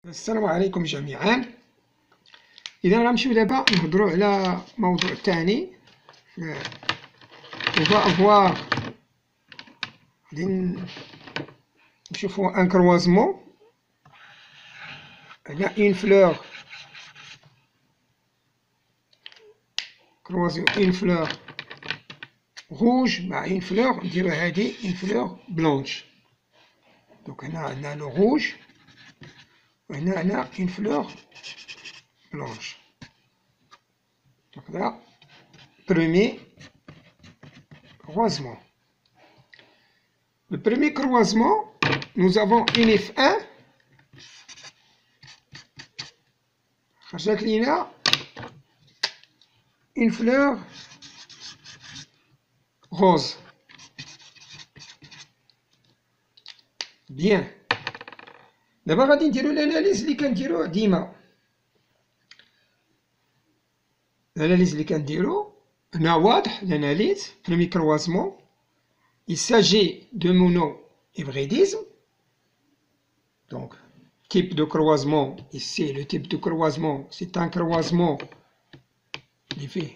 السلام عليكم جميعا. اذا غنمشيو دابا نهضروا على موضوع ثاني هو غادي نشوفوا ان كروازمون على اون فلور اون فلور روج مع اون فلور نديرو هادي اون فلور بلونش. دونك هنا عندنا لو روج وهنا عندنا اون فلور blanche. Donc là, premier croisement. Le premier croisement, nous avons une F1. خرجت لينا une fleur rose. Bien. دابا غادي نديرو الاناليز اللي كنديروه ديما. L'analyse اللي كنديرو هنا واضح. L'analyse, premier croisement, il s'agit de monohybridisme. Donc, type de croisement, ici le type de croisement, c'est un croisement qui fait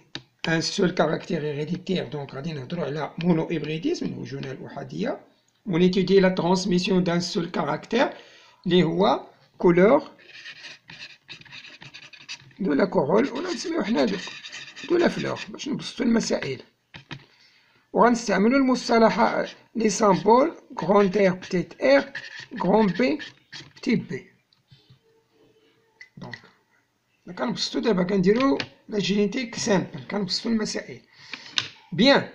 un seul caractère héréditaire. Donc, غادي نهضرو على monohybridisme, الوجونة الأحادية. On étudie la transmission d'un seul caractère اللي هو couleur دو لا كورول ولا نسميوه حنا دو لا فلور باش نبسطو المسائل. وغنستعملو المصطلحات لي سامبول غروند ار بتيت ار غروند بي بتيت بي. دونك كنبسطو دابا كنديرو لا جينيتيك سامبل كنبسطو المسائل. بيان.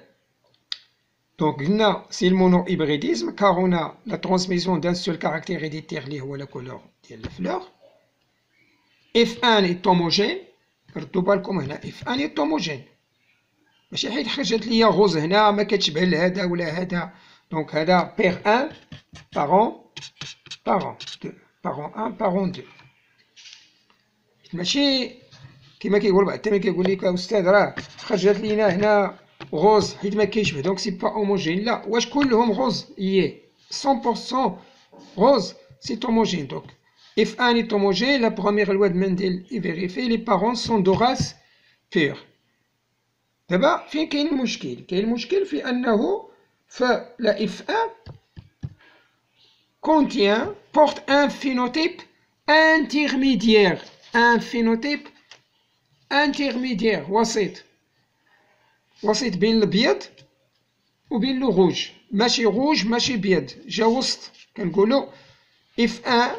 دونك قلنا سي المونو هيبريديزم كار هنا لا ترانسميسيون دان سول كاركتير هيريديتير اللي هو لا كولور ديال الفلور. F1 est homogène. ردوا بالكم هنا F1 est homogène. ماشي حيت خرجت ليا غوز هنا ما كتشبه لهذا ولا هذا. دونك هذا بير 1 بارون 2 بارون 1 بارون 2. ماشي كيما كيقول بعض التلاميذ كيقول لك استاذ راه خرجت لينا هنا غوز حيت ما كيشبه دونك سي با homogène. لا، واش كلهم غوز؟ 100% غوز سي homogène. دونك F1 est homogène, la première loi de Mendel est vérifiée, les parents sont de race pure. دابا فين كاين المشكل؟ كاين المشكل في أنه فلا F1 contient, porte un phénotype intermédiaire. Un phénotype intermédiaire, وسيط بين الأبيض وبين لو روج. ماشي روج ماشي بيض، جا وسط. كنقولو F1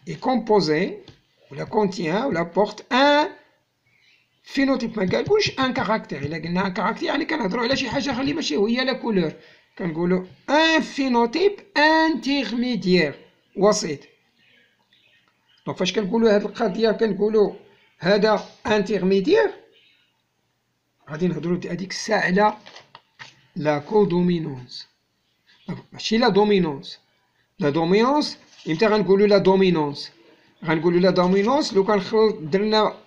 est composé ou la contient ou la porte un phénotype. ما قالكوش ان كاركتير. الا قلنا ان كاركتير يعني كنهضروا على شي حاجه اللي ماشي هي لا كولور. كنقولوا ان فينوتيب انترميديير، وسيط. دونك فاش كنقولوا هاد القضيه كنقولوا هذا انترميديير، غادي نهضروا هذيك الساعه على لا كودومينونس ماشي لا دومينونس. لا دومينونس امتى غنقولوا لا دومينونس؟ غنقولوا لا دومينونس لو كان درنا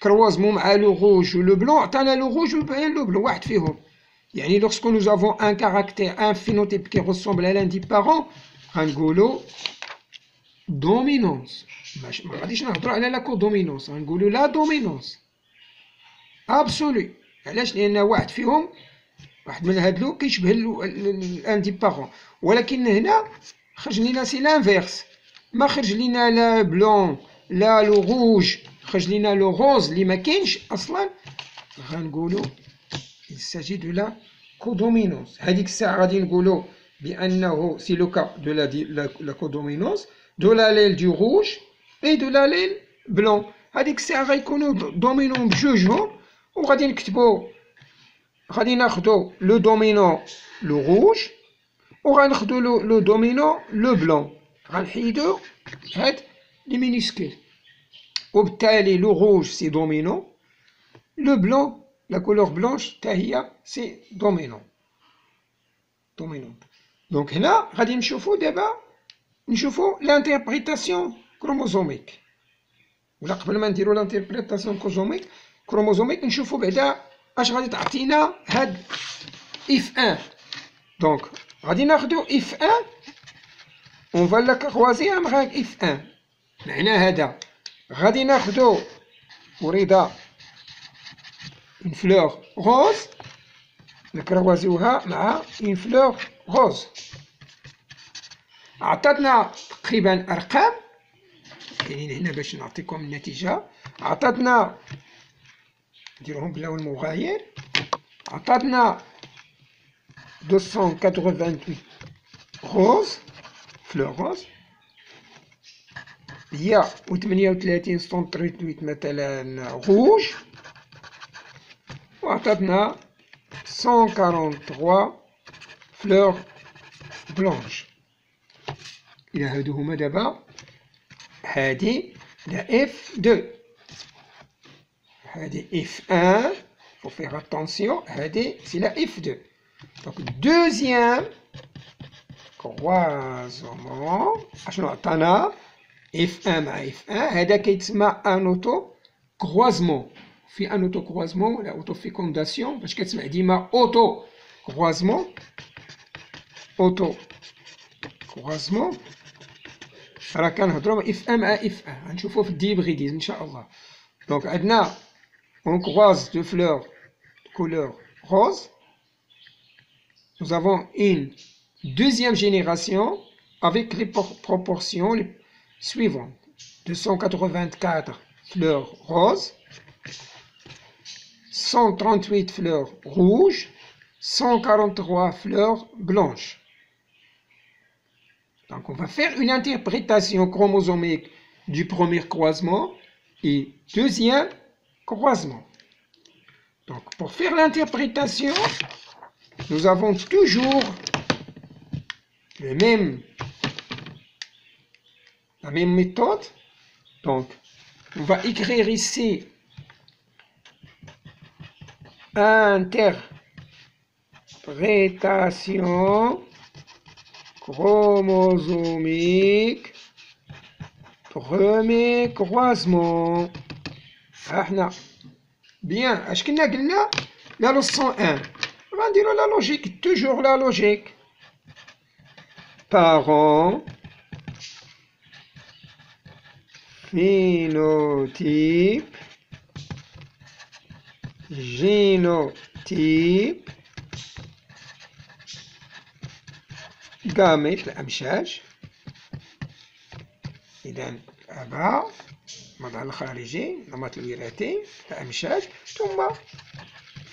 كروازمون مع لو روج و لو بلون عطانا لو روج و لو بلون واحد فيهم. يعني لوغسكو نو افون ان كاركتير ان فينوتيب كي ريسومبل على لان دي بارون غنقولوا دومينونس. ما غاديش نهضروا على لا كودومينونس، غنقولوا لا دومينونس ابسولي. علاش؟ لان واحد فيهم واحد من هادلو كيشبه الان دي بارون. ولكن هنا خرج لينا سي لانفيرس، ما خرج لينا لا بلون لا لو روج، خرج لينا لو روز اللي ما كاينش اصلا. غنقولوا il s'agit de la codominance. هذيك الساعه غادي نقولوا بانه سي لو كا دو لا كودومينونس دو لاليل دو روج اي دو لاليل بلون. هذيك الساعه غيكونوا دومينون بجوجهم، وغادي نكتبوا غادي ناخذوا لو دومينون لو روج وغناخدو لو دومينون لو بلون. غنحيدو هاد لي مينيسكول، وبالتالي لو روج سي دومينون، لو بلون لا كولور بلونش حتى هي سي دومينون. دونك هنا غادي نشوفو دابا لانتربريتاسيون كروموزوميك. ولا قبل ما نديرو لانتربريتاسيون كروموزوميك نشوفو بعدا اش غادي تعطينا هاد F1. دونك غادي ناخدو F1 on va la croiser avec F1. معنى هذا غادي ناخدو أريد اون فلور غوز نكروازيوها مع اون فلور غوز. عطاتنا تقريبا أرقام كاينين هنا باش نعطيكم النتيجة. عطاتنا نديروهم باللون المغاير. عطاتنا 288 غوز فلور غوز، 138 سنتيمتر مثلا غوج، وعطاتنا 143 فلور بلونش. إلى هادو هما دابا هادي لا اف 2 هادي اف 1 faut faire attention هادي سي لا اف 2. دونك دوزيام كروازمون اشنو عطانا اف 1 مع اف 1 هذا كيتسمى ان اوتو كروازمون. في ان اوتو كروازمون ولا اوتو فيكونداسيون باش كتسمع ديما اوتو كروازمون اوتو كروازمون راه كنهضروا اف 1 مع اف 1 غنشوفوه في الديبغيديز ان شاء الله. دونك عندنا on croise deux fleurs de couleur rose. Nous avons une deuxième génération avec les proportions suivantes. 284 fleurs roses, 138 fleurs rouges, 143 fleurs blanches. Donc on va faire une interprétation chromosomique du premier croisement et deuxième croisement. Donc pour faire l'interprétation, nous avons toujours la même méthode. Donc on va écrire ici interprétation chromosomique premier croisement. احنا بيان اش كنا قلنا لا لوسون 1 غنديرو لا لوجيك توجور لا لوجيك parents phénotype génotype gamète الأمشاج. إذا الآباء المظهر الخارجي النمط الوراثي الأمشاج ثم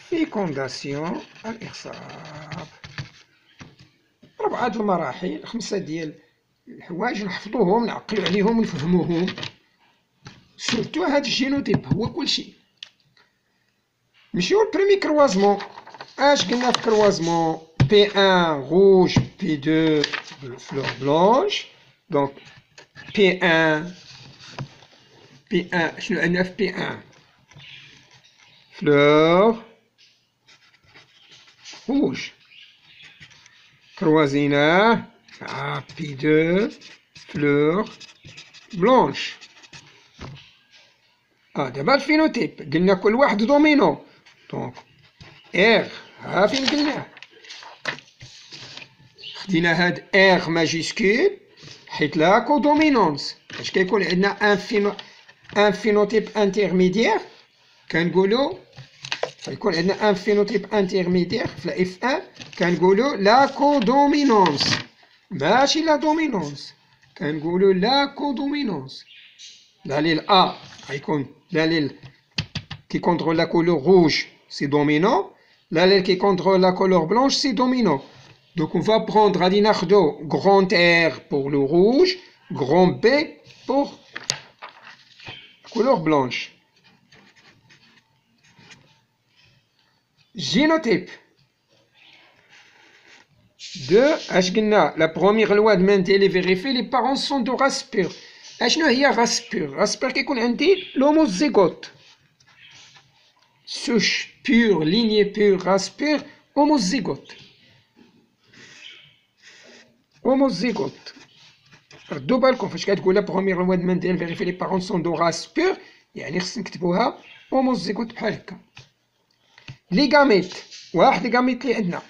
فيكونداسيون الإخصاب. 4 المراحل 5 ديال الحوايج نحفظوهم نعقلو عليهم ونفهموهم. سورتو هاد الجينوتيب هو كلشي. نمشيو لبريمي كروازمون. اش قلنا في كروازمون بي 1 روج بي 2 فلور بلونش. دونك بي 1 شنو عندنا في بي 1 فلور روج كروازيناه مع بي 2 فلور بلونش. دابا الفينوتيب قلنا كل واحد دومينو. دونك ار ها فين قلناه خدينا هاد ار ماجيسكول حيت لا كودومينونس. اش كيكون عندنا ان فينوتيب انترميديير كنقولو يكون عندنا ان فينوتيب انترميديير في اف 1 كنقولو لا كودومينونس ماشي لا دومينونس. كنقولو لا كودومينونس. l'allèle A غيكون l'allèle qui contrôle la couleur rouge c'est dominant, l'allèle qui contrôle la couleur blanche c'est dominant. Donc on va prendre غادي ناخدو grand R pour le rouge, grand B pour couleur blanche. Génotype 2 اش قلنا la première loi de Mendel est vérifiée les parents sont de race pure. اشنو هي راس بور؟ راس بور كيكون عندي لوموزيغوت سوش بور ليني بور راس بور هوموزيغوت. ردوا بالكم فاش كتقول لا بروميير لوا دو مانديل فيريفي لي بارون سون دو راس بور يعني خص نكتبوها هوموزيغوت بحال هكا. لي غاميت واحد غاميت اللي عندنا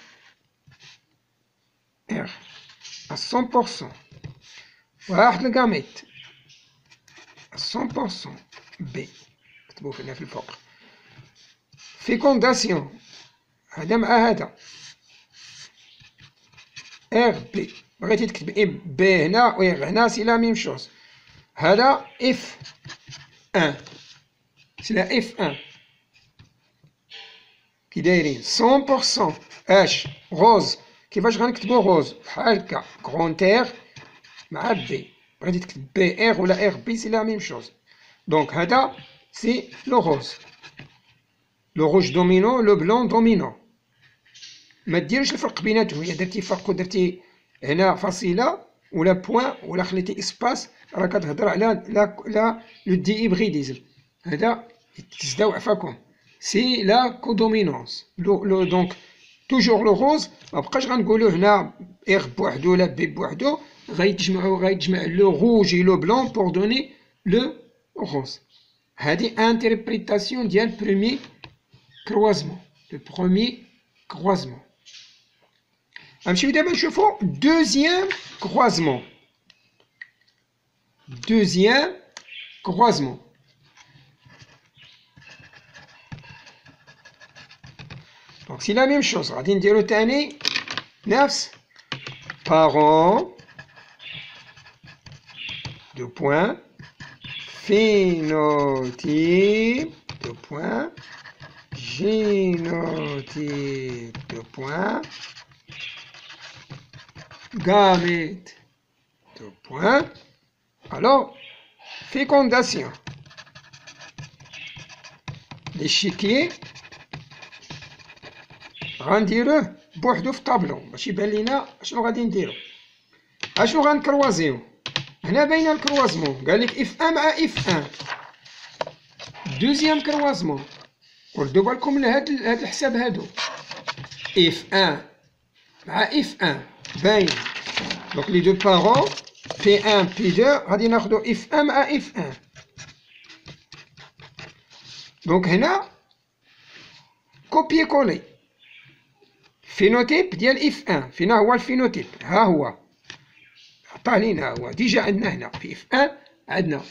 ار 100% واحد الغاميت 100% B. نكتبو هنا في الفوق. فيكونداسيون هذا مع هذا ار بي. بغيتي تكتب ام بي هنا و ار هنا سي لا ميم شوز. هذا اف 1 سي لا اف 1 كي دايرين 100% اش غوز. كيفاش غنكتبو غوز؟ بحال هكا كغونتير مع بي. بغيتي تكتب بي ار ولا ار بي سي لا ميم شوز. دونك هذا سي لو غوز، لو روج دومينو، لو بلون دومينو. ما ديرش الفرق بيناتهم. الا درتي فرق ودرتي هنا فاصله ولا بوان ولا خليتي اسباس راه كتهضر على لا لو دي هيبريديزم. هذا تزداو عفاكم سي لا كودومينونس. لو دونك توجور لو روز ما بقاش غنقولوا هنا ار بوحدو ولا بي بوحدو، غيتجمع لو روج لو بلون بور دوني لو روز. هذه انتربريتاسيون ديال بروميي كروازمون، لو بروميي كروازمون. غنمشيو دابا نشوفو دوزيام كروازمون. دوزيام كروازمون دونك سي لا ميم شوز. غادي نديرو تاني نفس parents deux points phénotype deux points génotype deux points gamètes deux points. Alors fécondation l'échiquier غنديروه بوحدو في الطابلو باش يبان لينا شنو غادي نديرو. اشنو غنكروازيو هنا؟ باينه الكروازمون. قالك اف 1 مع اف 1. دوزيام كروازمون وردوا بالكم لهاد الحساب هادو. اف 1 مع اف 1 باين. دونك لي دو بارون بي 1 بي 2 غادي ناخدو اف 1 مع اف 1. دونك هنا كوبي كولي فينوتيب ديال اف 1. فينا هو الفينوتيب؟ ها هو عطاه لينا، هو ديجا عندنا هنا في اف 1 عندنا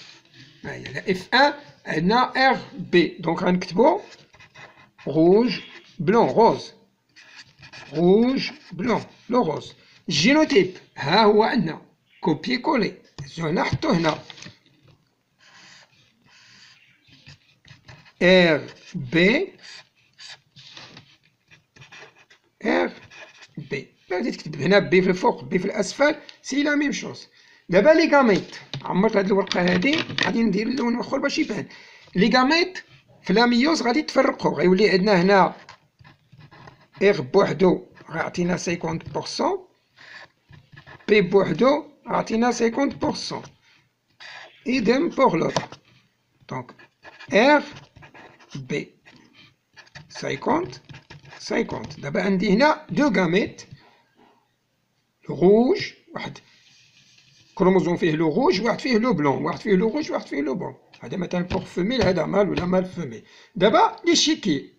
هنا اف 1 عندنا ار بي. دونك غنكتبو روج بلون روز، روج بلون لو روز. الجينوتيب ها هو عندنا كوبي كولي، هزو هنا حطو هنا ار بي ار بي. غادي تكتب هنا بي في الفوق بي في الاسفل سي لا ميم شوز. دابا لي غاميت عمرت هاد الورقه هادي غادي ندير اللون الاخر باش يبان. لي غاميت في لا ميوز غادي تفرقوا، غيولي عندنا هنا ار بوحدو غيعطينا 50%، بي بوحدو غيعطينا 50%. idem pour l'autre. دونك ار بي 50. دابا عندي هنا دو غاميت روج، واحد كروموزوم فيه لو روج، واحد فيه لو بلون، واحد فيه لو روج، واحد فيه لو بلون. هذا مثلا بوغ فيميل، هذا مال ولا مال فيميل. دابا لي شيكي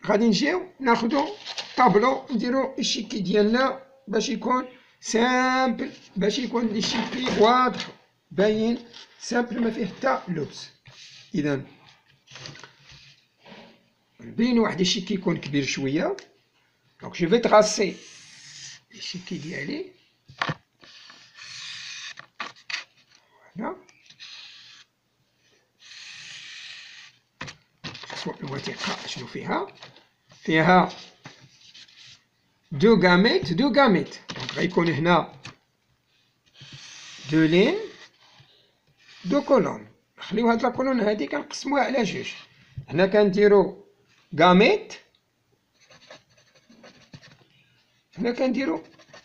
غادي نجيو ناخدو طابلو نديرو الشيكي ديالنا باش يكون سامبل، باش يكون لي شيكي واضح باين سامبل ما فيه حتى لبس. اذا نبين واحد الشيكي يكون كبير شويه. دونك جو في تغاسي الشيكي ديالي هنا الوثيقه شنو فيها؟ فيها دو غاميت. دونك غيكون هنا دو لين دو كولون. نخليو هاد لا كولون هادي كنقسموها على جوج. هنا كنديرو غاميت، هنا كنديرو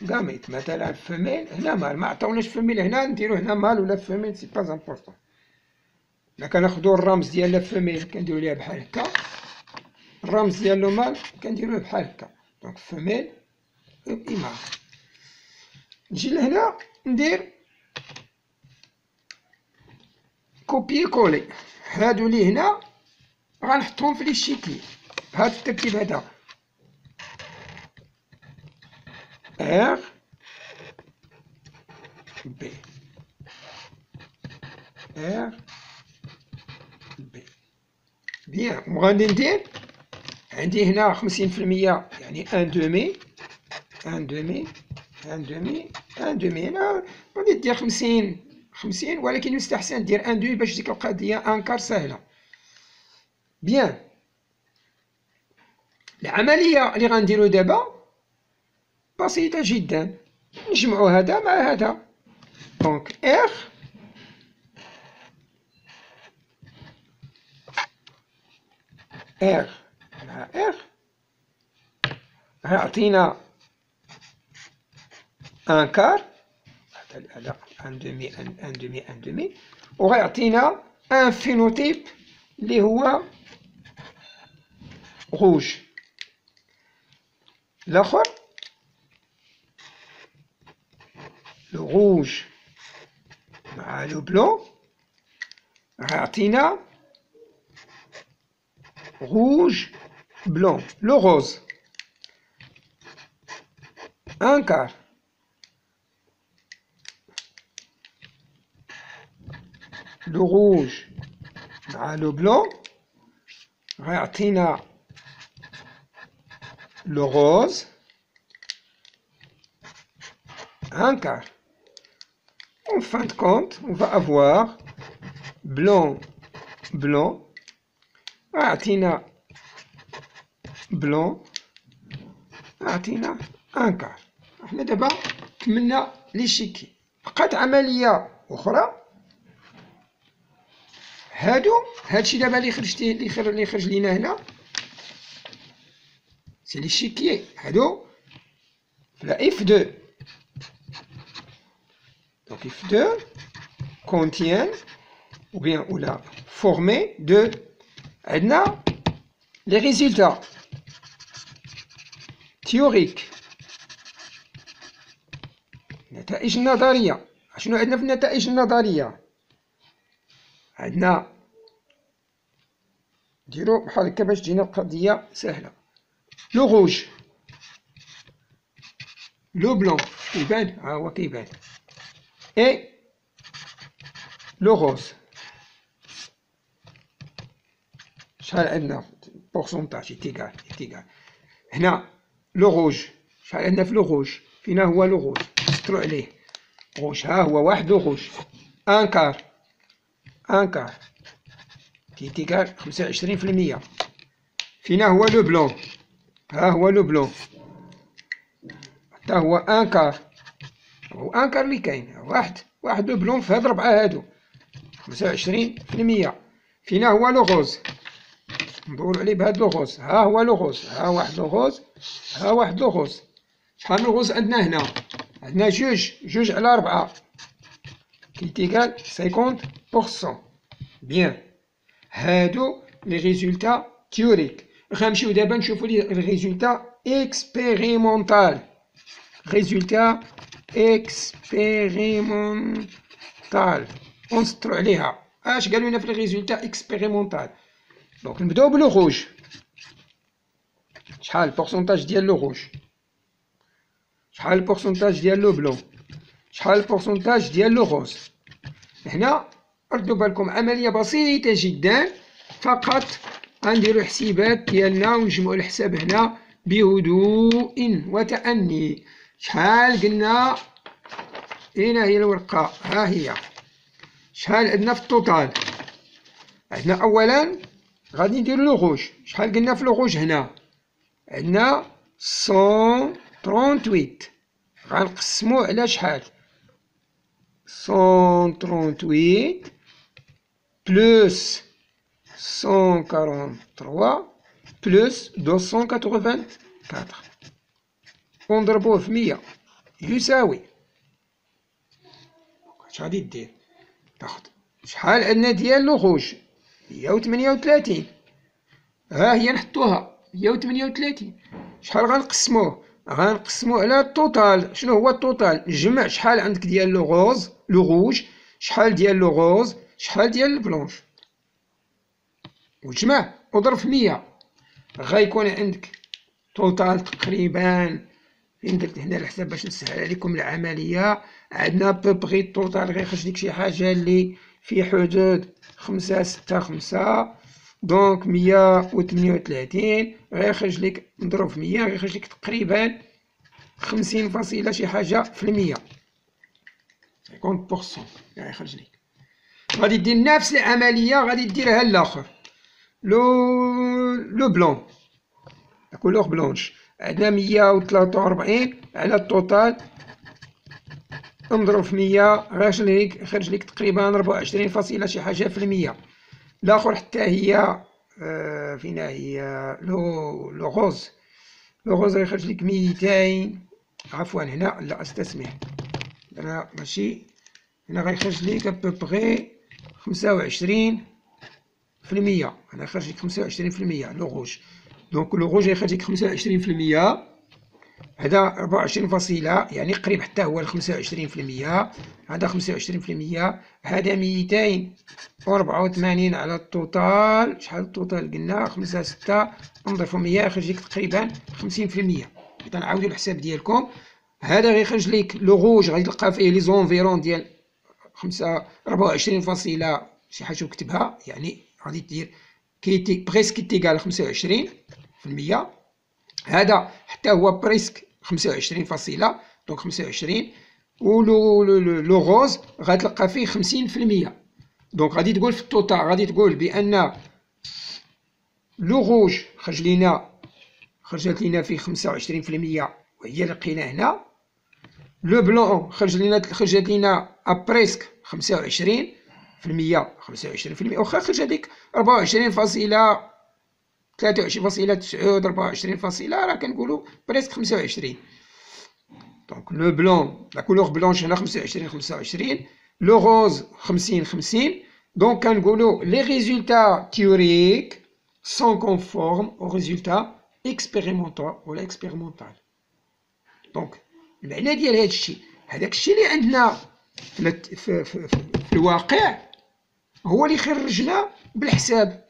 غاميت. مثلا فيميل هنا مال، ما عطاوناش فيميل هنا نديرو هنا مال ولا فيميل سي با امبورطون. هنا كناخدو الرمز ديال لا فيميل كنديرو ليها بحال هكا، الرمز ديال لو مال كنديروه بحال هكا. دونك فيميل ايماج. نجي لهنا ندير كوبي كولي. هادو لي هنا غنحطهم في لي شيكي بهذا الترتيب هذا ار بي. ار بي. بيان، وغادي ندير عندي هنا 50%، يعني ان دومي، ان دومي، ان دومي، ان دومي. هنا غادي دير 50 ولكن يستحسن دير ان دومي باش ديك القضية ان كار سهلة. بيان، العملية اللي غنديرو دابا بسيطة جدا، نجمعو هذا مع هذا. دونك ار مع ار غيعطينا ان كار، هذا ان دومي، ان دومي، ان دومي، وغيعطينا ان فينوتيب اللي هو روج. الاخر لو روج مع لو بلون غيعطينا روج بلون. لو روز ان كار، لو روج مع لو بلون غيعطينا le rose, un quart. En fin de compte, on va avoir blanc, blanc, عطينا blanc, عطينا un quart. احنا دابا كملنا لي شيكي. بقات عملية أخرى، هادشي دابا اللي خرج لينا هنا سي لي شيكي هادو في لا F2. Donc F2 contient ou bien ou la formée de عندنا les résultats théoriques، النتائج النظرية. شنو عندنا في النتائج النظرية؟ عندنا نديرو بحال هكا باش تجينا القضية سهلة. لو روج، لو بلون كيبان، ها هو كيبان، اي لو روز. شحال عندنا بورسونتاج ايتيغال هنا لو روج، شحال عندنا في لو روج؟ فينا هو لو روج؟ نسطرو عليه روج، ها هو واحد لو روج، ان كار، ان كار كيتيغال 25%. فينا هو لو بلون، ها هو لو بلون حتى هو ان كار، هو ان كار اللي كاين، واحد لو بلون في هاد ربعة هادو 25%. فينا هو لو غوز، ندورو عليه بهاد لو غوز، ها هو لو غوز، ها واحد لو غوز، ها واحد لو غوز. شحال من غوز عندنا هنا؟ عندنا جوج على 4 كيتيغال 50%. بيان، هادو لي ريزولتا تيوريك. غنمشيو دابا نشوفو لي ريزولتا اكسبيريمونطال. ريزولتا اكسبيريمونطال ونسطرو عليها. اش قالوا لنا في الريزولتا اكسبيريمونطال؟ دونك نبداو بلو روج. شحال البورسونتاج ديال لو روج؟ شحال البورسونتاج ديال لو بلون؟ شحال البورسونتاج ديال لو روز؟ هنا ردوا بالكم عملية بسيطة جدا، فقط غنديرو حسيبات ديالنا ونجمعو الحساب هنا بهدوء وتأني. شحال قلنا؟ هنا هي الورقة، ها هي. شحال عندنا في التوتال؟ عندنا أولا غادي نديرو لو روج. شحال قلنا في لو روج هنا؟ عندنا 138. غنقسمو على شحال؟ 138 بلس 143 بلس 284 ونضربوه في 100 يساوي. اش غادي دير؟ تاخد شحال عندنا ديال لو روج؟ 138. ها هي نحطوها 138. شحال غنقسموه؟ غنقسموه على التوتال. شنو هو التوتال؟ نجمع شحال عندك ديال لو غوز، لو روج، شحال ديال لو غوز، شحال ديال البلونش، وجمع وضرب في 100. غيكون عندك توتال تقريبا. فين درت هنا الحساب باش نسهل عليكم العملية؟ عندنا بوبغي التوتال غيخرج لك شي حاجة اللي في حدود 5.65. دونك 138 غيخرج لك مضروب في 100 غيخرج لك تقريبا 50 فاصلة شي حاجة في المية، 50% غيخرج لك. غادي دير نفس العملية غادي ديرها للاخر، لو بلون، لا كولور بلونش. عندنا 143 على التوتال نضرب في 100 غيخرج لك تقريبا 24 فاصلة شي حاجة في المية. الاخر حتى هي فينا هي لو غوز، لو غوز غيخرج لك 200، عفوا هنا لا استسمح، هنا ماشي، هنا غيخرج لك ابوبغي 25%، هنا خرج لك 25% لو غوج. دونك لو غوج غيخرج لك 25%، هذا 24 فاصلة يعني قريب حتى هو ل 25%، هذا 25%، هذا 284 على التوتال. شحال التوتال قلنا 5 6 نضيفو 100 يخرج لك تقريبا 50%. إذا نعاودو الحساب ديالكم، هذا غيخرج لك لو غوج غادي تلقى فيه لي زونفيرون ديال 24 فاصلة شي حاجة وكتبها، يعني غادي دير كي بريسك تيكال 25%. هذا حتى هو بريسك 25 فاصلة، دونك 25، و لو غوز غتلقى فيه 50%. دونك غادي تقول في التوتال غادي تقول بأن لو غوج خرجت لينا فيه 25% وهي اللي لقينا هنا. لو بلون خرجت لينا بريسك 25%، 25%، واخا خرج هذيك 24.9 23.9 24 راه كنقولوا بريسك 25. دونك لو بلون لا كولور بلونش هنا 25 لو غوز 50. دونك كنقولوا لي ريزولتا تيوريك سون كونفورم او ريزولتا اكسبيريمونطال ولا اكسبيريمونطال. دونك المعنى ديال هذا الشيء، هذاك الشيء اللي عندنا في الواقع هو اللي خرجنا بالحساب.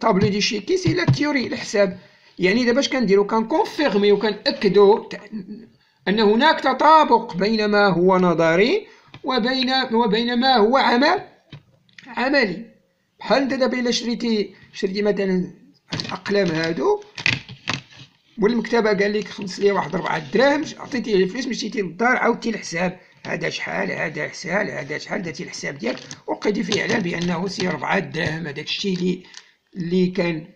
طابلو دي شيكي سي لا تيوري، الحساب. يعني دابا اش كنديرو؟ كنكونفيرمي وكنأكدو أن هناك تطابق بين ما هو نظري وبين ما هو عملي. بحال انت دابا الا شريتي مثلا الأقلام هادو والمكتبة قال لك خلص لي واحد 4 دراهم، عطيتيه الفلوس مشيتي للدار عاودتي الحساب، هذا شحال، هذا شحال، هذا شحال، درتي الحساب ديالك ولقيتي فيه على بأنه سي 4 دراهم. هذاك الشيء اللي كان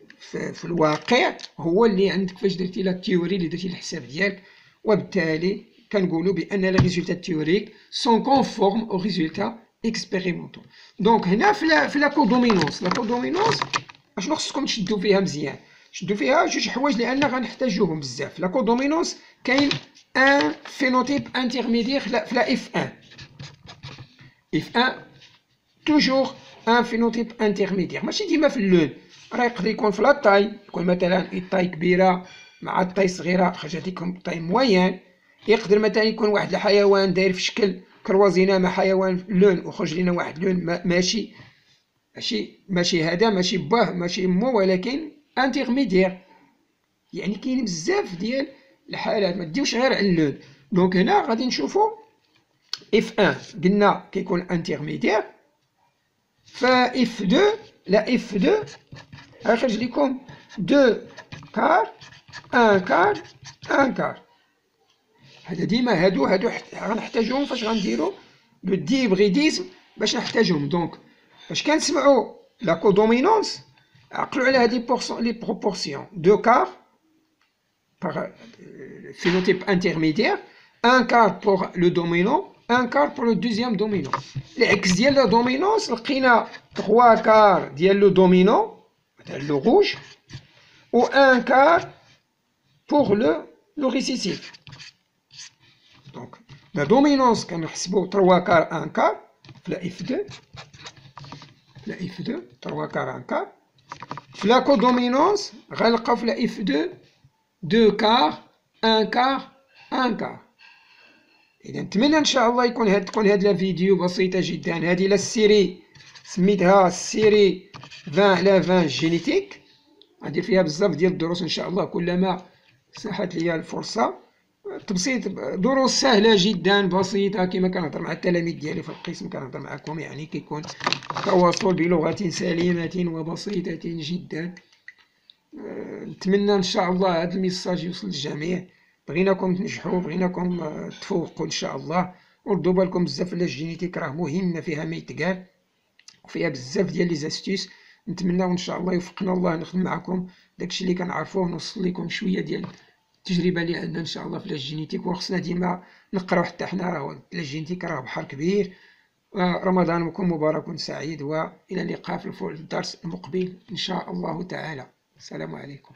في الواقع هو اللي عندك فاش درتي لا تيوري اللي درتي الحساب ديالك. وبالتالي كنقولوا بان لي ريزولتا تيوريك سون كونفورم او ريزولتا اكسبيريمونطال. دونك هنا في لا كودومينونس، اشنو خصكم تشدوا فيها مزيان؟ شدوا فيها جوج حوايج لان غنحتاجوهم بزاف. لا كودومينونس كاين ان فينوتيب انترميديير في لا اف 1 توجور ان فينوتيب انترميديير، ماشي ديما في اللون، راه يقدر يكون في لا طاي، يكون مثلا الطاي كبيره مع الطاي صغيره خرجت لكم طاي موين. يقدر مثلا يكون واحد الحيوان داير في شكل كروازينا مع حيوان لون وخرج لنا واحد لون ماشي هذا ماشي باه ماشي مو، ولكن انترميديير. يعني كاين بزاف ديال الحالات، ما تديوش غير على اللون. دونك هنا غادي نشوفوا اف 1 قلنا كيكون انترميديير، فا اف 2 لا اف 2 غيخرج لكم 2 كار 1 كار 1 كار. هذا ديما هادو غنحتاجوهم فاش غنديرو لو ديبريديزم باش نحتاجوهم. دونك فاش كنسمعوا لا كودومينونس عقلوا على هادي لي بروبورسيون 2 كار par phénotype intermédiaire, 1 quart pour le dominant, 1 quart pour le deuxième dominant. العكس ديال لا دومينونس لقينا 3 كار ديال لو دومينون مثلا لو روج و 1 كار pour le récessif. دونك لا دومينونس كنحسبو 3 كار 1 كار في لا اف 2، في لا اف 2 3 كار 1 كار. في لا كودومينونس غنلقاو في لا اف 2 2 كار 1 كار 1 كار. إذا نتمنى إن شاء الله تكون هاد لا فيديو بسيطة جدا. هادي لا السيري سميتها السيري 20 على 20 جينيتيك، غندير فيها بزاف ديال الدروس إن شاء الله كلما سنحت ليا الفرصة. التبسيط دروس سهلة جدا بسيطة، كما كنهضر مع التلاميذ ديالي في القسم كنهضر معكم، يعني كيكون تواصل بلغة سليمة وبسيطة جدا. نتمنى ان شاء الله هذا الميساج يوصل للجميع. بغيناكم تنجحوا، بغيناكم تفوقوا ان شاء الله. وردوا بالكم بزاف على الجينيتيك، راه مهمة، فيها ما يتقال وفيها بزاف ديال لي زاستيس. نتمناو ان شاء الله يوفقنا الله نخدم معكم داكشي اللي كنعرفوه، نوصل لكم شوية ديال التجربة اللي عندنا ان شاء الله في الجينيتيك. وخصنا ديما نقراو حتى حنا، راه الجينيتيك راه بحر كبير. رمضان يكون مبارك سعيد، والى اللقاء في الدرس المقبل ان شاء الله تعالى. السلام عليكم.